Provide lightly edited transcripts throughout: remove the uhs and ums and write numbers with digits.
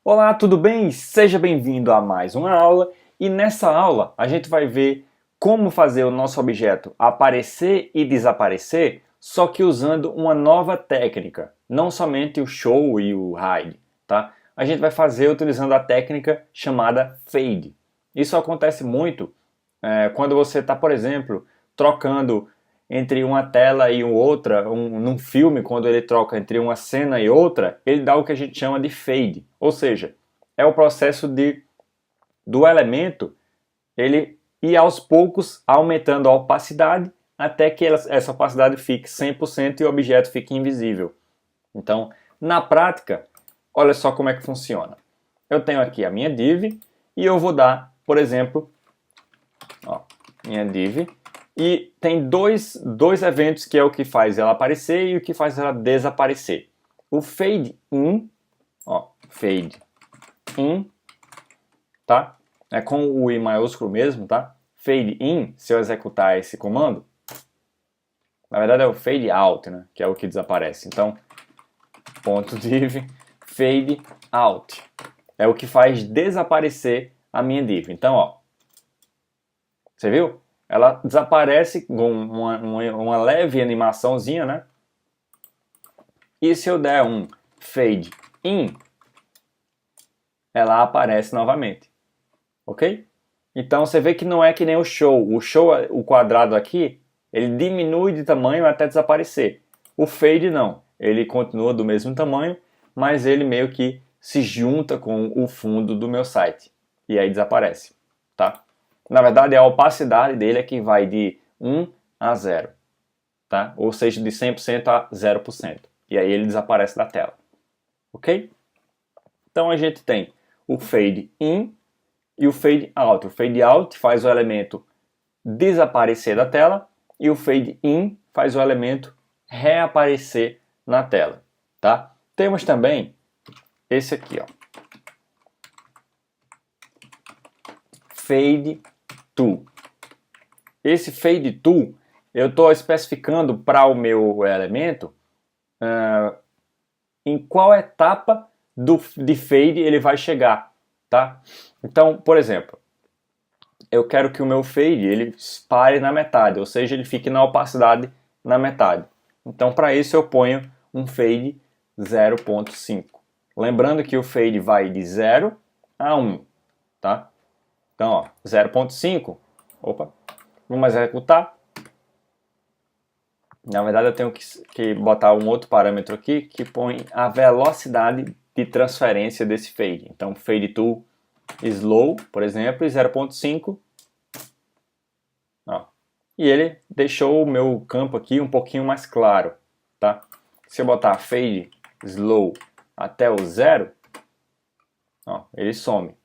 Olá, tudo bem? Seja bem-vindo a mais uma aula e nessa aula a gente vai ver como fazer o nosso objeto aparecer e desaparecer, só que usando uma nova técnica, não somente o show e o hide, tá? A gente vai fazer utilizando a técnica chamada fade. Isso acontece muito quando você está, por exemplo, trocando entre uma tela e outra, num filme, quando ele troca entre uma cena e outra, ele dá o que a gente chama de fade. Ou seja, é o processo do elemento ele ir aos poucos aumentando a opacidade até que essa opacidade fique 100% e o objeto fique invisível. Então, na prática, olha só como é que funciona. Eu tenho aqui a minha div e eu vou dar, por exemplo, minha div, e tem dois eventos que é o que faz ela aparecer e o que faz ela desaparecer. O fade in, fade in, tá? É com o I maiúsculo mesmo, tá? Fade in, se eu executar esse comando, na verdade é o fade out, né? Que é o que desaparece. Então, .div fade out é o que faz desaparecer a minha div. Então, você viu? Ela desaparece com uma leve animaçãozinha, né? E se eu der um fade in, ela aparece novamente. Ok? Então você vê que não é que nem o show. O show, o quadrado aqui, ele diminui de tamanho até desaparecer. O fade não. Ele continua do mesmo tamanho, mas ele meio que se junta com o fundo do meu site. E aí desaparece. Tá? Na verdade, a opacidade dele é que vai de 1 a 0. Tá? Ou seja, de 100% a 0%. E aí ele desaparece da tela. Ok? Então a gente tem o fade in e o fade out. O fade out faz o elemento desaparecer da tela e o fade in faz o elemento reaparecer na tela. Tá? Temos também esse aqui, fade to. Esse fade to eu estou especificando para o meu elemento em qual etapa de fade ele vai chegar, tá? Então, por exemplo, eu quero que o meu fade ele pare na metade, ou seja, ele fique na opacidade na metade. Então, para isso eu ponho um fade 0.5. Lembrando que o fade vai de 0 a 1, tá? Então, 0.5, vamos executar. Na verdade, eu tenho que botar um outro parâmetro aqui que põe a velocidade de transferência desse fade. Então, fade to slow, por exemplo, e 0.5. E ele deixou o meu campo aqui um pouquinho mais claro. Tá? Se eu botar fade slow até o 0, ele some.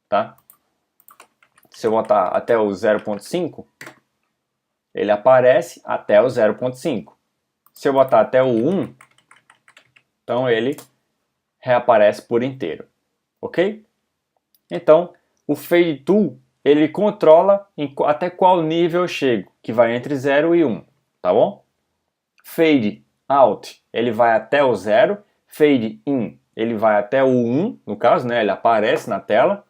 Tá? Se eu botar até o 0.5, ele aparece até o 0.5. Se eu botar até o 1, então ele reaparece por inteiro. Ok? Então, o fade to, ele controla até qual nível eu chego, que vai entre 0 e 1, tá bom? Fade out, ele vai até o 0. Fade in, ele vai até o 1, no caso, né? Ele aparece na tela.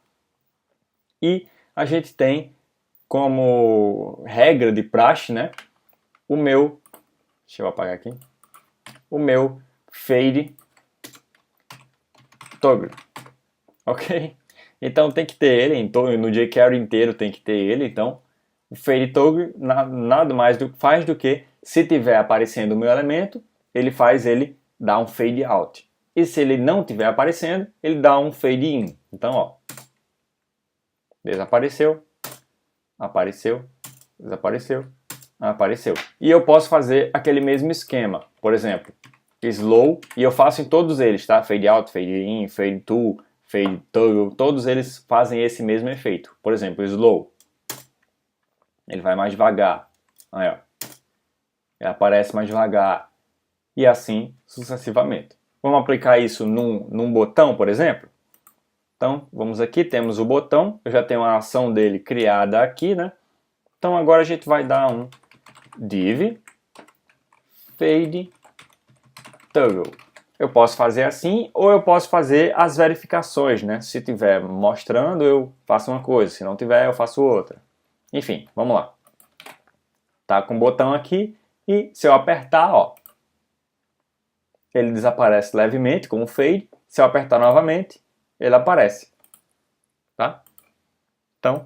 E a gente tem como regra de praxe, né? Deixa eu apagar aqui. O meu fade toggle, ok? Então tem que ter ele, no jQuery inteiro tem que ter ele. Então o fade toggle nada mais faz do que, se tiver aparecendo o meu elemento, ele dá um fade out. E se ele não tiver aparecendo, ele dá um fade in. Então, desapareceu, apareceu, desapareceu, apareceu. E eu posso fazer aquele mesmo esquema, por exemplo, slow, e eu faço em todos eles, tá? Fade out, fade in, fade to, fade toggle, todos eles fazem esse mesmo efeito. Por exemplo, slow, ele vai mais devagar, aí, ele aparece mais devagar, e assim sucessivamente. Vamos aplicar isso num botão, por exemplo? Então, vamos aqui, temos o botão, eu já tenho a ação dele criada aqui, né? Então agora a gente vai dar um div fade toggle. Eu posso fazer assim ou eu posso fazer as verificações, né? Se tiver mostrando, eu faço uma coisa, se não tiver, eu faço outra. Enfim, vamos lá. Tá com o botão aqui e se eu apertar, ó, ele desaparece levemente com o fade. Se eu apertar novamente, ele aparece. Tá? Então,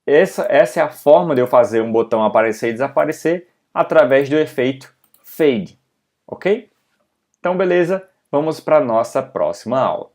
essa é a forma de eu fazer um botão aparecer e desaparecer através do efeito fade. Ok? Então, beleza, vamos para a nossa próxima aula.